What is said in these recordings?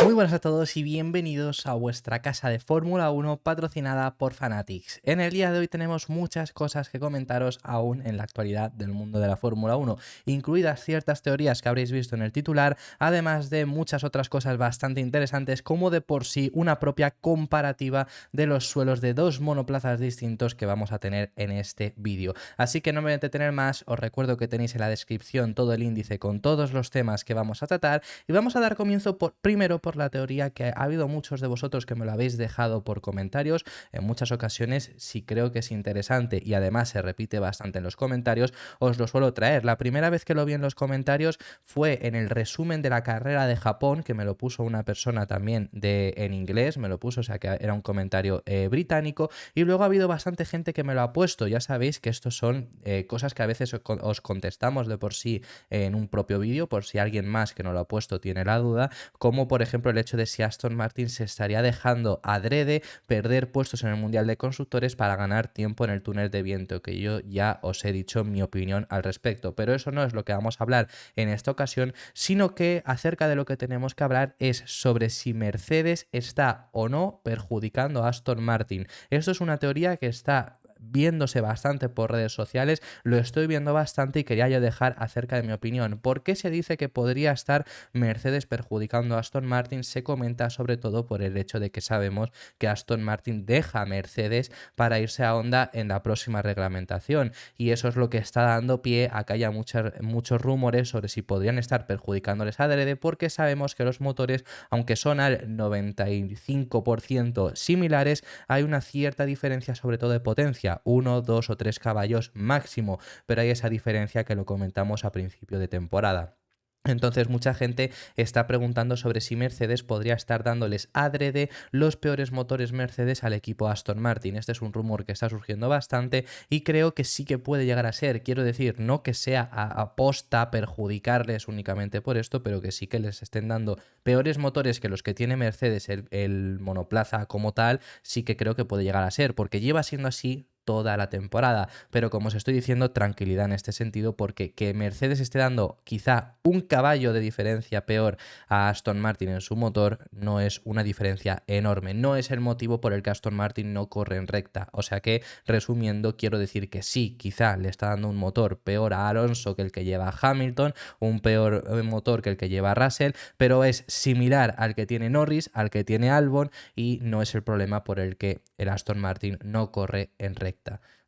Muy buenas a todos y bienvenidos a vuestra casa de Fórmula 1 patrocinada por Fanatics. En el día de hoy tenemos muchas cosas que comentaros aún en la actualidad del mundo de la Fórmula 1, incluidas ciertas teorías que habréis visto en el titular, además de muchas otras cosas bastante interesantes como de por sí una propia comparativa de los suelos de dos monoplazas distintos que vamos a tener en este vídeo. Así que no me voy a entretener más, os recuerdo que tenéis en la descripción todo el índice con todos los temas que vamos a tratar y vamos a dar comienzo primero por la teoría que ha habido muchos de vosotros que me lo habéis dejado por comentarios. En muchas ocasiones, si creo que es interesante y además se repite bastante en los comentarios, os lo suelo traer. La primera vez que lo vi en los comentarios fue en el resumen de la carrera de Japón, que me lo puso una persona también en inglés, me lo puso, o sea que era un comentario británico, y luego ha habido bastante gente que me lo ha puesto. Ya sabéis que estos son cosas que a veces os contestamos de por sí en un propio vídeo, por si alguien más que no lo ha puesto tiene la duda, como por ejemplo el hecho de si Aston Martin se estaría dejando adrede perder puestos en el Mundial de Constructores para ganar tiempo en el túnel de viento, que yo ya os he dicho mi opinión al respecto, pero eso no es lo que vamos a hablar en esta ocasión, sino que acerca de lo que tenemos que hablar es sobre si Mercedes está o no perjudicando a Aston Martin. Esto es una teoría que está viéndose bastante por redes sociales, lo estoy viendo bastante y quería yo dejar acerca de mi opinión. ¿Por qué se dice que podría estar Mercedes perjudicando a Aston Martin? Se comenta sobre todo por el hecho de que sabemos que Aston Martin deja a Mercedes para irse a Honda en la próxima reglamentación, y eso es lo que está dando pie a que haya muchos rumores sobre si podrían estar perjudicándoles adrede, porque sabemos que los motores, aunque son al 95% similares, hay una cierta diferencia sobre todo de potencia, 1, 2 o 3 caballos máximo, pero hay esa diferencia que lo comentamos a principio de temporada. Entonces mucha gente está preguntando sobre si Mercedes podría estar dándoles adrede los peores motores Mercedes al equipo Aston Martin. Este es un rumor que está surgiendo bastante y creo que sí que puede llegar a ser. Quiero decir, no que sea a posta perjudicarles únicamente por esto, pero que sí que les estén dando peores motores que los que tiene Mercedes, el monoplaza como tal, sí que creo que puede llegar a ser, porque lleva siendo así toda la temporada. Pero como os estoy diciendo, tranquilidad en este sentido, porque que Mercedes esté dando quizá un caballo de diferencia peor a Aston Martin en su motor no es una diferencia enorme, no es el motivo por el que Aston Martin no corre en recta. O sea que, resumiendo, quiero decir que sí, quizá le está dando un motor peor a Alonso que el que lleva Hamilton, un peor motor que el que lleva Russell, pero es similar al que tiene Norris, al que tiene Albon, y no es el problema por el que el Aston Martin no corre en recta.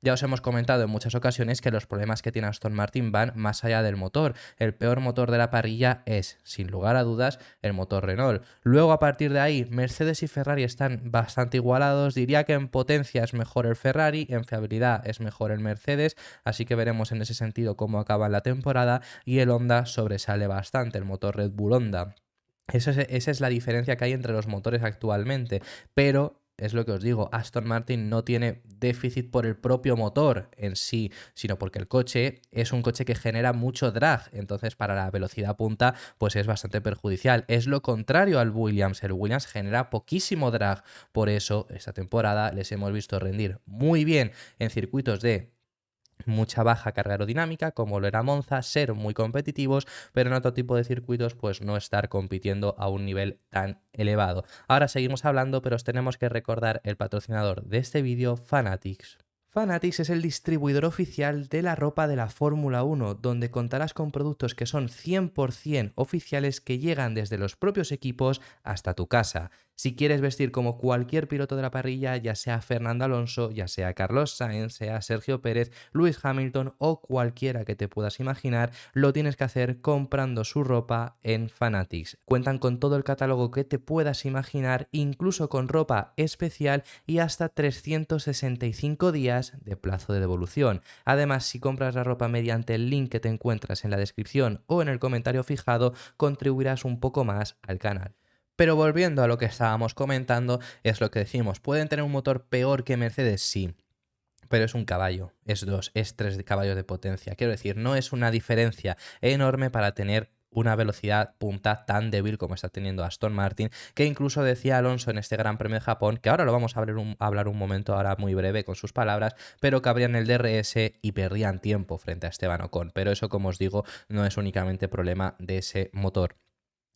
Ya os hemos comentado en muchas ocasiones que los problemas que tiene Aston Martin van más allá del motor. El peor motor de la parrilla es, sin lugar a dudas, el motor Renault. Luego, a partir de ahí, Mercedes y Ferrari están bastante igualados. Diría que en potencia es mejor el Ferrari, en fiabilidad es mejor el Mercedes, así que veremos en ese sentido cómo acaba la temporada, y el Honda sobresale bastante, el motor Red Bull Honda. Esa es la diferencia que hay entre los motores actualmente, pero es lo que os digo, Aston Martin no tiene déficit por el propio motor en sí, sino porque el coche es un coche que genera mucho drag, entonces para la velocidad punta pues es bastante perjudicial. Es lo contrario al Williams, el Williams genera poquísimo drag, por eso esta temporada les hemos visto rendir muy bien en circuitos de mucha baja carga aerodinámica, como lo era Monza, ser muy competitivos, pero en otro tipo de circuitos pues no estar compitiendo a un nivel tan elevado. Ahora seguimos hablando, pero os tenemos que recordar el patrocinador de este vídeo, Fanatics. Fanatics es el distribuidor oficial de la ropa de la Fórmula 1, donde contarás con productos que son 100% oficiales que llegan desde los propios equipos hasta tu casa. Si quieres vestir como cualquier piloto de la parrilla, ya sea Fernando Alonso, ya sea Carlos Sainz, sea Sergio Pérez, Lewis Hamilton o cualquiera que te puedas imaginar, lo tienes que hacer comprando su ropa en Fanatics. Cuentan con todo el catálogo que te puedas imaginar, incluso con ropa especial y hasta 365 días de plazo de devolución. Además, si compras la ropa mediante el link que te encuentras en la descripción o en el comentario fijado, contribuirás un poco más al canal. Pero volviendo a lo que estábamos comentando, es lo que decimos, ¿pueden tener un motor peor que Mercedes? Sí, pero es un caballo, es 2, es 3 caballos de potencia. Quiero decir, no es una diferencia enorme para tener una velocidad punta tan débil como está teniendo Aston Martin, que incluso decía Alonso en este Gran Premio de Japón, que ahora lo vamos a hablar un momento ahora muy breve con sus palabras, pero que abrían el DRS y perdían tiempo frente a Esteban Ocon. Pero eso, como os digo, no es únicamente problema de ese motor.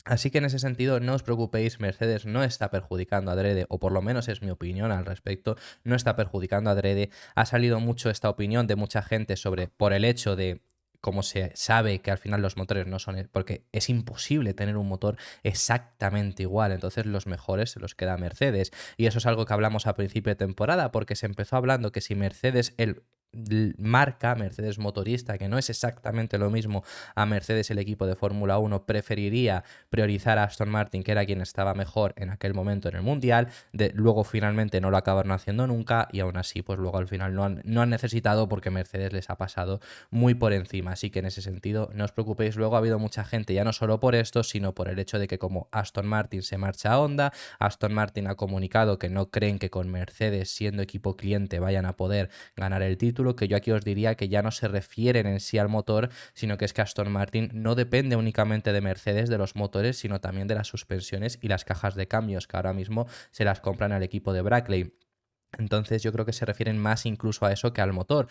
Así que en ese sentido no os preocupéis, Mercedes no está perjudicando adrede, o por lo menos es mi opinión al respecto, no está perjudicando adrede. Ha salido mucho esta opinión de mucha gente sobre por el hecho de cómo se sabe que al final los motores no son, porque es imposible tener un motor exactamente igual, entonces los mejores se los queda Mercedes. Y eso es algo que hablamos a principio de temporada, porque se empezó hablando que si Mercedes, el marca Mercedes motorista, que no es exactamente lo mismo a Mercedes el equipo de Fórmula 1, preferiría priorizar a Aston Martin, que era quien estaba mejor en aquel momento en el Mundial. Luego finalmente no lo acabaron haciendo nunca y aún así pues luego al final no han necesitado porque Mercedes les ha pasado muy por encima. Así que en ese sentido no os preocupéis. Luego ha habido mucha gente, ya no solo por esto, sino por el hecho de que como Aston Martin se marcha a Honda, Aston Martin ha comunicado que no creen que con Mercedes siendo equipo cliente vayan a poder ganar el título, que yo aquí os diría que ya no se refieren en sí al motor, sino que es que Aston Martin no depende únicamente de Mercedes, de los motores, sino también de las suspensiones y las cajas de cambios, que ahora mismo se las compran al equipo de Brackley. Entonces yo creo que se refieren más incluso a eso que al motor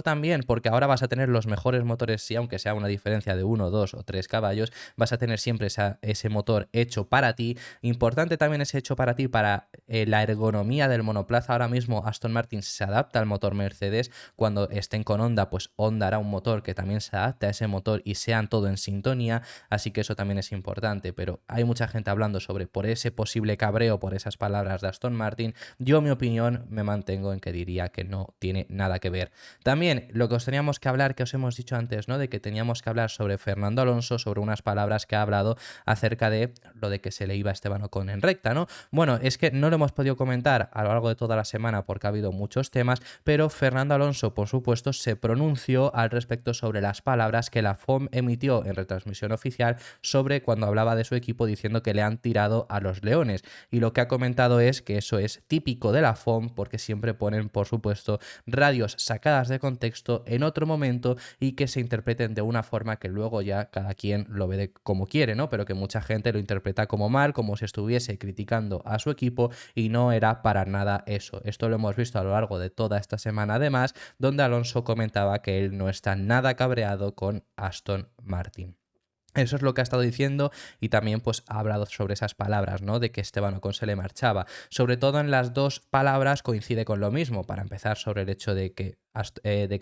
también, porque ahora vas a tener los mejores motores, sí, aunque sea una diferencia de 1, 2 o 3 caballos, vas a tener siempre ese motor hecho para ti. Importante también ese hecho para ti para la ergonomía del monoplaza. Ahora mismo Aston Martin se adapta al motor Mercedes, cuando estén con Honda, pues Honda hará un motor que también se adapte a ese motor y sean todo en sintonía, así que eso también es importante, pero hay mucha gente hablando sobre por ese posible cabreo, por esas palabras de Aston Martin. Yo, mi opinión, me mantengo en que diría que no tiene nada que ver. También lo que os teníamos que hablar, que os hemos dicho antes, ¿no? De que teníamos que hablar sobre Fernando Alonso, sobre unas palabras que ha hablado acerca de lo de que se le iba a Esteban Ocon en recta, ¿no? Bueno, es que no lo hemos podido comentar a lo largo de toda la semana porque ha habido muchos temas, pero Fernando Alonso, por supuesto, se pronunció al respecto sobre las palabras que la FOM emitió en retransmisión oficial sobre cuando hablaba de su equipo diciendo que le han tirado a los leones. Y lo que ha comentado es que eso es típico de la FOM, porque siempre ponen, por supuesto, radios sacadas de contexto en otro momento y que se interpreten de una forma que luego ya cada quien lo ve como quiere, ¿no? Pero que mucha gente lo interpreta como mal, como si estuviese criticando a su equipo, y no era para nada eso. Esto lo hemos visto a lo largo de toda esta semana, además, donde Alonso comentaba que él no está nada cabreado con Aston Martin. Eso es lo que ha estado diciendo, y también pues ha hablado sobre esas palabras, ¿no? De que Esteban Ocon se le marchaba. Sobre todo en las dos palabras coincide con lo mismo. Para empezar, sobre el hecho de que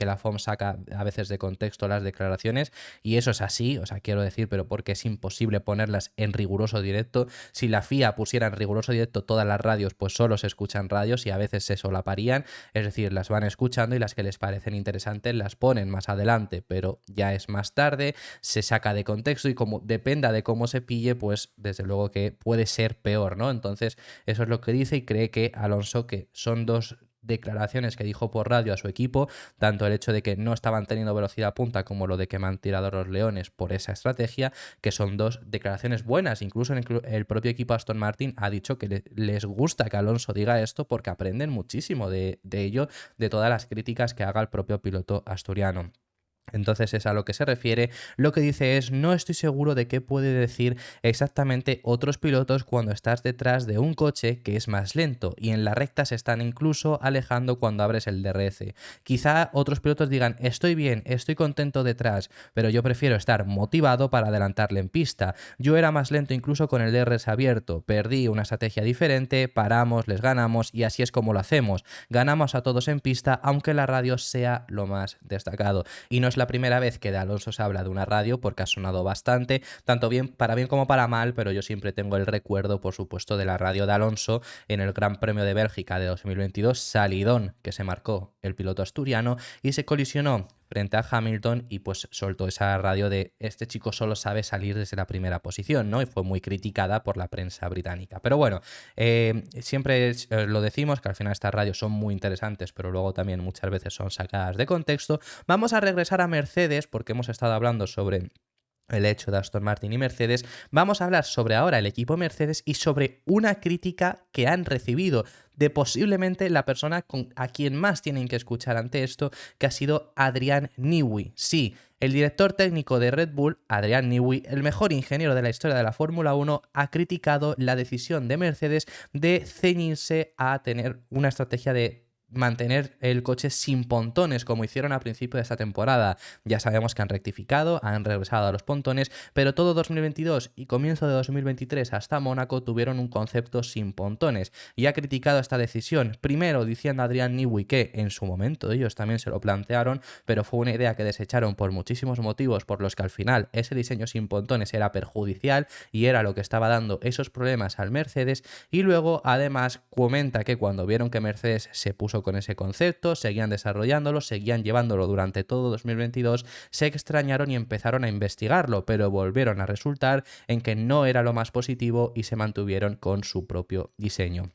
la FOM saca a veces de contexto las declaraciones, y eso es así, o sea, quiero decir, pero porque es imposible ponerlas en riguroso directo. Si la FIA pusiera en riguroso directo todas las radios, pues solo se escuchan radios y a veces se solaparían, es decir, las van escuchando y las que les parecen interesantes las ponen más adelante, pero ya es más tarde, se saca de contexto y como dependa de cómo se pille, pues desde luego que puede ser peor, ¿no? Entonces eso es lo que dice, y cree que Alonso, que son dos declaraciones que dijo por radio a su equipo, tanto el hecho de que no estaban teniendo velocidad punta como lo de que me han tirado los leones por esa estrategia, que son dos declaraciones buenas. Incluso el propio equipo Aston Martin ha dicho que les gusta que Alonso diga esto porque aprenden muchísimo de ello, de todas las críticas que haga el propio piloto asturiano. Entonces es a lo que se refiere. Lo que dice es: no estoy seguro de qué puede decir exactamente otros pilotos cuando estás detrás de un coche que es más lento y en la recta se están incluso alejando cuando abres el DRS. Quizá otros pilotos digan: estoy bien, estoy contento detrás, pero yo prefiero estar motivado para adelantarle en pista. Yo era más lento incluso con el DRS abierto, perdí una estrategia diferente, paramos, les ganamos y así es como lo hacemos. Ganamos a todos en pista aunque la radio sea lo más destacado. Y no es la primera vez que de Alonso se habla de una radio, porque ha sonado bastante, tanto bien como para mal, pero yo siempre tengo el recuerdo, por supuesto, de la radio de Alonso en el Gran Premio de Bélgica de 2022, salidón que se marcó el piloto asturiano y se colisionó frente a Hamilton y pues soltó esa radio de: este chico solo sabe salir desde la primera posición, ¿no? Y fue muy criticada por la prensa británica. Pero bueno, siempre lo decimos, que al final estas radios son muy interesantes, pero luego también muchas veces son sacadas de contexto. Vamos a regresar a Mercedes, porque hemos estado hablando sobre el hecho de Aston Martin y Mercedes. Vamos a hablar sobre ahora el equipo Mercedes y sobre una crítica que han recibido de posiblemente la persona a quien más tienen que escuchar ante esto, que ha sido Adrian Newey. Sí, el director técnico de Red Bull, Adrian Newey, el mejor ingeniero de la historia de la Fórmula 1, ha criticado la decisión de Mercedes de ceñirse a tener una estrategia de mantener el coche sin pontones como hicieron al principio de esta temporada. Ya sabemos que han rectificado, han regresado a los pontones, pero todo 2022 y comienzo de 2023 hasta Mónaco tuvieron un concepto sin pontones y ha criticado esta decisión, primero diciendo a Adrian Newey que en su momento ellos también se lo plantearon, pero fue una idea que desecharon por muchísimos motivos por los que al final ese diseño sin pontones era perjudicial y era lo que estaba dando esos problemas al Mercedes, y luego además comenta que cuando vieron que Mercedes se puso con ese concepto, seguían desarrollándolo, seguían llevándolo durante todo 2022, se extrañaron y empezaron a investigarlo, pero volvieron a resultar en que no era lo más positivo y se mantuvieron con su propio diseño.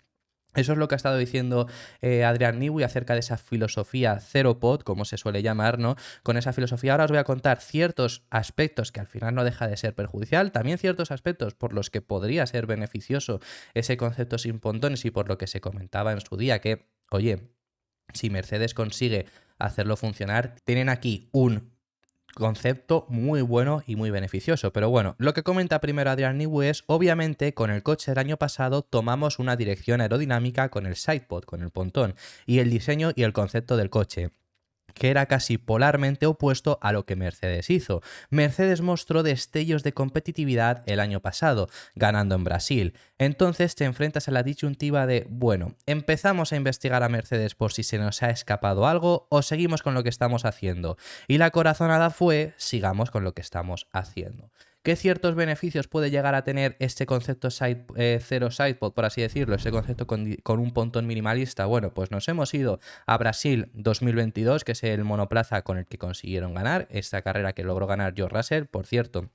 Eso es lo que ha estado diciendo Adrian Newey acerca de esa filosofía zero pod, como se suele llamar, ¿no? Con esa filosofía ahora os voy a contar ciertos aspectos que al final no deja de ser perjudicial, también ciertos aspectos por los que podría ser beneficioso ese concepto sin pontones y por lo que se comentaba en su día que, oye, si Mercedes consigue hacerlo funcionar, tienen aquí un concepto muy bueno y muy beneficioso. Pero bueno, lo que comenta primero Adrian Newey es, obviamente, con el coche del año pasado tomamos una dirección aerodinámica con el sidepod, con el pontón, y el diseño y el concepto del coche, que era casi polarmente opuesto a lo que Mercedes hizo. Mercedes mostró destellos de competitividad el año pasado, ganando en Brasil. Entonces te enfrentas a la disyuntiva de, bueno, ¿empezamos a investigar a Mercedes por si se nos ha escapado algo o seguimos con lo que estamos haciendo? Y la corazonada fue, sigamos con lo que estamos haciendo. ¿Qué ciertos beneficios puede llegar a tener este concepto cero sidepod, por así decirlo, este concepto con un pontón minimalista? Bueno, pues nos hemos ido a Brasil 2022, que es el monoplaza con el que consiguieron ganar, esta carrera que logró ganar George Russell, por cierto.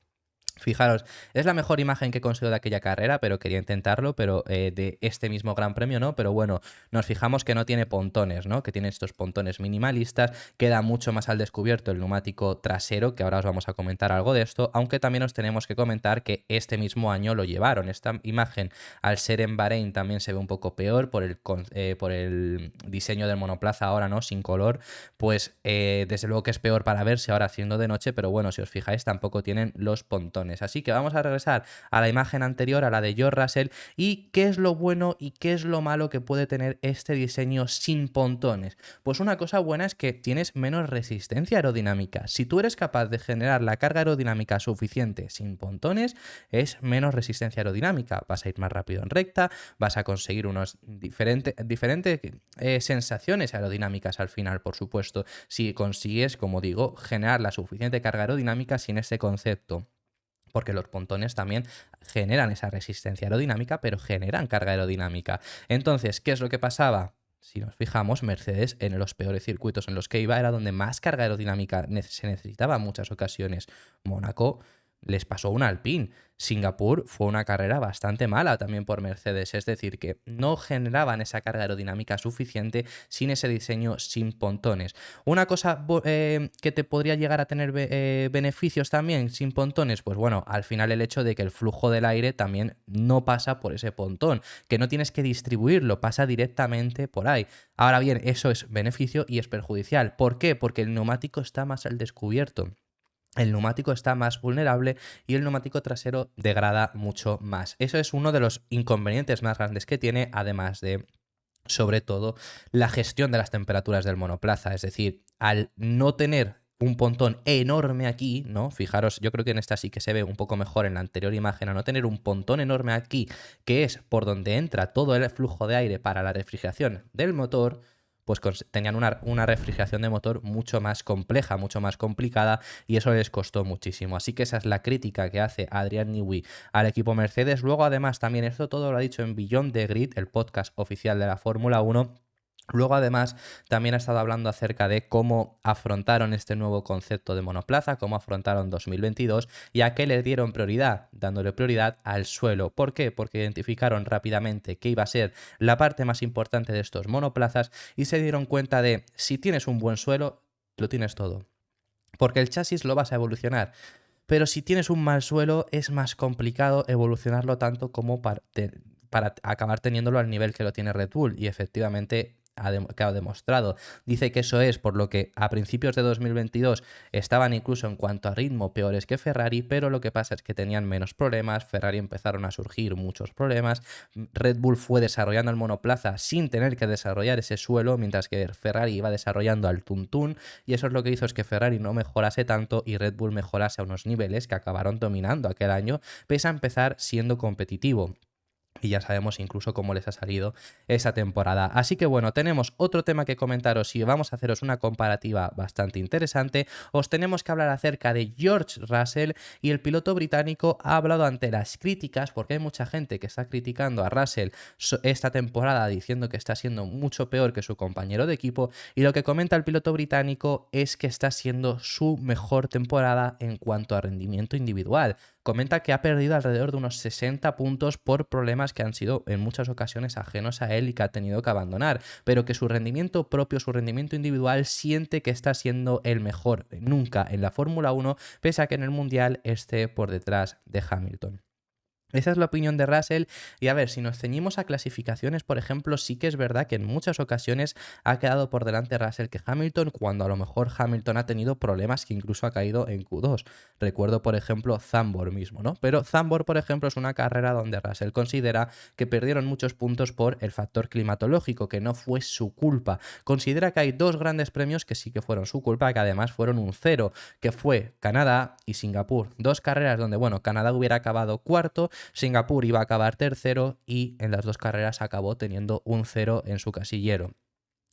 Fijaros, es la mejor imagen que he conseguido de aquella carrera, pero quería intentarlo, pero de este mismo Gran Premio no, pero bueno, nos fijamos que no tiene pontones, ¿no? Que tiene estos pontones minimalistas, queda mucho más al descubierto el neumático trasero, que ahora os vamos a comentar algo de esto, aunque también os tenemos que comentar que este mismo año lo llevaron. Esta imagen, al ser en Bahrein, también se ve un poco peor por el diseño del monoplaza ahora, ¿no? Sin color, pues desde luego que es peor para verse ahora haciendo de noche, pero bueno, si os fijáis tampoco tienen los pontones. Así que vamos a regresar a la imagen anterior, a la de George Russell, y qué es lo bueno y qué es lo malo que puede tener este diseño sin pontones. Pues una cosa buena es que tienes menos resistencia aerodinámica. Si tú eres capaz de generar la carga aerodinámica suficiente sin pontones, es menos resistencia aerodinámica. Vas a ir más rápido en recta, vas a conseguir unas diferentes sensaciones aerodinámicas al final, por supuesto, si consigues, como digo, generar la suficiente carga aerodinámica sin este concepto. Porque los pontones también generan esa resistencia aerodinámica, pero generan carga aerodinámica. Entonces, ¿qué es lo que pasaba? Si nos fijamos, Mercedes en los peores circuitos en los que iba era donde más carga aerodinámica se necesitaba en muchas ocasiones. Mónaco les pasó un Alpine. Singapur fue una carrera bastante mala también por Mercedes, es decir, que no generaban esa carga aerodinámica suficiente sin ese diseño sin pontones. Una cosa que te podría llegar a tener beneficios también sin pontones, pues bueno, al final el hecho de que el flujo del aire también no pasa por ese pontón, que no tienes que distribuirlo, pasa directamente por ahí. Ahora bien, eso es beneficio y es perjudicial. ¿Por qué? Porque el neumático está más al descubierto. El neumático está más vulnerable y el neumático trasero degrada mucho más. Eso es uno de los inconvenientes más grandes que tiene, además de, sobre todo, la gestión de las temperaturas del monoplaza. Es decir, al no tener un pontón enorme aquí, ¿no? Fijaros, yo creo que en esta sí que se ve un poco mejor en la anterior imagen, a no tener un pontón enorme aquí, que es por donde entra todo el flujo de aire para la refrigeración del motor, pues tenían una refrigeración de motor mucho más compleja, mucho más complicada, y eso les costó muchísimo. Así que esa es la crítica que hace Adrian Newey al equipo Mercedes. Luego, además, también esto todo lo ha dicho en Beyond the Grid, el podcast oficial de la Fórmula 1. Luego, además, también ha estado hablando acerca de cómo afrontaron este nuevo concepto de monoplaza, cómo afrontaron 2022 y a qué le dieron prioridad, dándole prioridad al suelo. ¿Por qué? Porque identificaron rápidamente que iba a ser la parte más importante de estos monoplazas y se dieron cuenta de, si tienes un buen suelo, lo tienes todo. Porque el chasis lo vas a evolucionar. Pero si tienes un mal suelo, es más complicado evolucionarlo tanto como para acabar teniéndolo al nivel que lo tiene Red Bull. Y efectivamente, que ha demostrado. Dice que eso es por lo que a principios de 2022 estaban incluso en cuanto a ritmo peores que Ferrari, pero lo que pasa es que tenían menos problemas, Ferrari empezaron a surgir muchos problemas, Red Bull fue desarrollando el monoplaza sin tener que desarrollar ese suelo, mientras que Ferrari iba desarrollando al tuntún, y eso es lo que hizo es que Ferrari no mejorase tanto y Red Bull mejorase a unos niveles que acabaron dominando aquel año, pese a empezar siendo competitivo. Y ya sabemos incluso cómo les ha salido esa temporada. Así que bueno, tenemos otro tema que comentaros y vamos a haceros una comparativa bastante interesante. Os tenemos que hablar acerca de George Russell, y el piloto británico ha hablado ante las críticas, porque hay mucha gente que está criticando a Russell esta temporada diciendo que está siendo mucho peor que su compañero de equipo, y lo que comenta el piloto británico es que está siendo su mejor temporada en cuanto a rendimiento individual. Comenta que ha perdido alrededor de unos 60 puntos por problemas que han sido en muchas ocasiones ajenos a él y que ha tenido que abandonar, pero que su rendimiento propio, su rendimiento individual, siente que está siendo el mejor nunca en la Fórmula 1, pese a que en el Mundial esté por detrás de Hamilton. Esa es la opinión de Russell, y a ver, si nos ceñimos a clasificaciones, por ejemplo, sí que es verdad que en muchas ocasiones ha quedado por delante Russell que Hamilton, cuando a lo mejor Hamilton ha tenido problemas que incluso ha caído en Q2. Recuerdo, por ejemplo, Zandvoort mismo, ¿no? Pero Zandvoort, por ejemplo, es una carrera donde Russell considera que perdieron muchos puntos por el factor climatológico, que no fue su culpa. Considera que hay dos grandes premios que sí que fueron su culpa, que además fueron un cero, que fue Canadá y Singapur. Dos carreras donde, bueno, Canadá hubiera acabado cuarto, Singapur iba a acabar tercero, y en las dos carreras acabó teniendo un 0 en su casillero.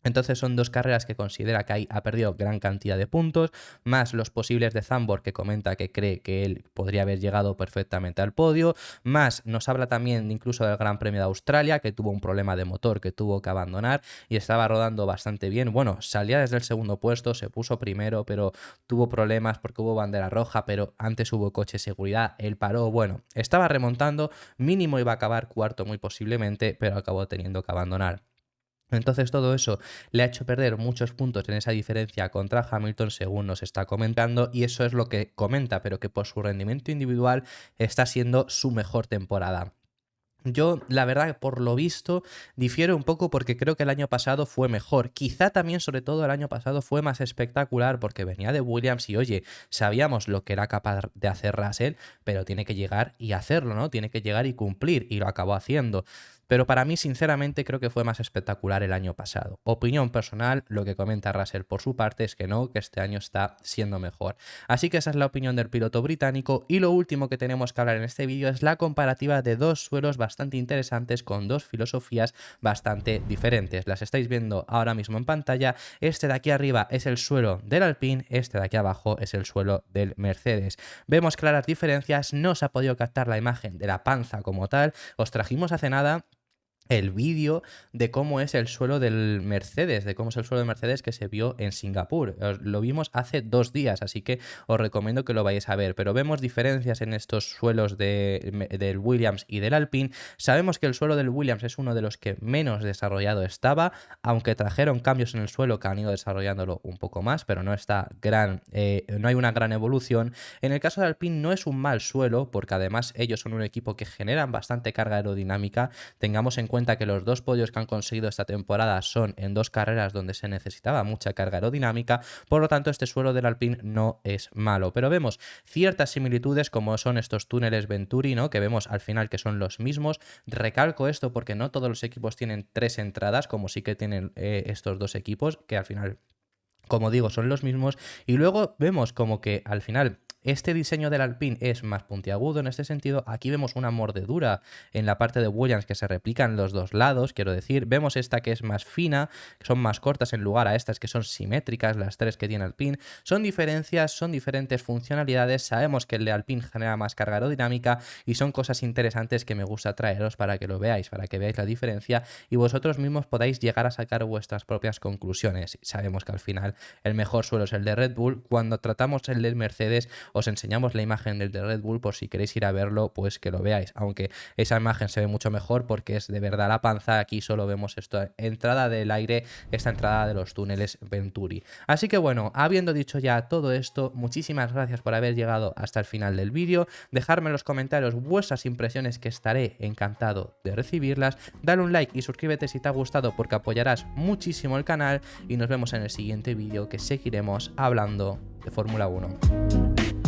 Entonces son dos carreras que considera que ha perdido gran cantidad de puntos, más los posibles de Zandvoort, que comenta que cree que él podría haber llegado perfectamente al podio, más nos habla también incluso del Gran Premio de Australia, que tuvo un problema de motor que tuvo que abandonar y estaba rodando bastante bien. Bueno, salía desde el segundo puesto, se puso primero, pero tuvo problemas porque hubo bandera roja, pero antes hubo coche de seguridad, él paró, bueno, estaba remontando, mínimo iba a acabar cuarto muy posiblemente, pero acabó teniendo que abandonar. Entonces todo eso le ha hecho perder muchos puntos en esa diferencia contra Hamilton, según nos está comentando, y eso es lo que comenta, pero que por su rendimiento individual está siendo su mejor temporada. Yo, la verdad, por lo visto, difiero un poco porque creo que el año pasado fue mejor. Quizá también, sobre todo, el año pasado fue más espectacular porque venía de Williams y, oye, sabíamos lo que era capaz de hacer Russell, pero tiene que llegar y hacerlo, ¿no? Tiene que llegar y cumplir, y lo acabó haciendo. Pero para mí, sinceramente, creo que fue más espectacular el año pasado. Opinión personal, lo que comenta Russell por su parte es que no, que este año está siendo mejor. Así que esa es la opinión del piloto británico, y lo último que tenemos que hablar en este vídeo es la comparativa de dos suelos bastante interesantes con dos filosofías bastante diferentes. Las estáis viendo ahora mismo en pantalla. Este de aquí arriba es el suelo del Alpine, este de aquí abajo es el suelo del Mercedes. Vemos claras diferencias, no se ha podido captar la imagen de la panza como tal. Os trajimos hace nada el vídeo de cómo es el suelo del Mercedes, de cómo es el suelo del Mercedes que se vio en Singapur. Lo vimos hace 2 días, así que os recomiendo que lo vayáis a ver. Pero vemos diferencias en estos suelos del Williams y del Alpine. Sabemos que el suelo del Williams es uno de los que menos desarrollado estaba, aunque trajeron cambios en el suelo que han ido desarrollándolo un poco más, pero no está no hay una gran evolución. En el caso del Alpine no es un mal suelo, porque además ellos son un equipo que generan bastante carga aerodinámica. Tengamos en cuenta que los 2 podios que han conseguido esta temporada son en 2 carreras donde se necesitaba mucha carga aerodinámica, por lo tanto este suelo del Alpine no es malo, pero vemos ciertas similitudes como son estos túneles Venturi, ¿no? Que vemos al final que son los mismos. Recalco esto porque no todos los equipos tienen 3 entradas, como sí que tienen estos 2 equipos, que al final, como digo, son los mismos. Y luego vemos como que al final este diseño del Alpine es más puntiagudo en este sentido. Aquí vemos una mordedura en la parte de Williams que se replica en los dos lados, quiero decir. Vemos esta que es más fina, que son más cortas en lugar a estas que son simétricas, las 3 que tiene Alpine. Son diferencias, son diferentes funcionalidades. Sabemos que el de Alpine genera más carga aerodinámica y son cosas interesantes que me gusta traeros para que lo veáis, para que veáis la diferencia y vosotros mismos podáis llegar a sacar vuestras propias conclusiones. Sabemos que al final el mejor suelo es el de Red Bull. Cuando tratamos el del Mercedes, os enseñamos la imagen del de Red Bull por si queréis ir a verlo, pues que lo veáis, aunque esa imagen se ve mucho mejor porque es de verdad la panza. Aquí solo vemos esto, entrada del aire, esta entrada de los túneles Venturi. Así que bueno, habiendo dicho ya todo esto, muchísimas gracias por haber llegado hasta el final del vídeo. Dejadme en los comentarios vuestras impresiones, que estaré encantado de recibirlas. Dale un like y suscríbete si te ha gustado, porque apoyarás muchísimo el canal, y nos vemos en el siguiente vídeo, que seguiremos hablando de Fórmula 1.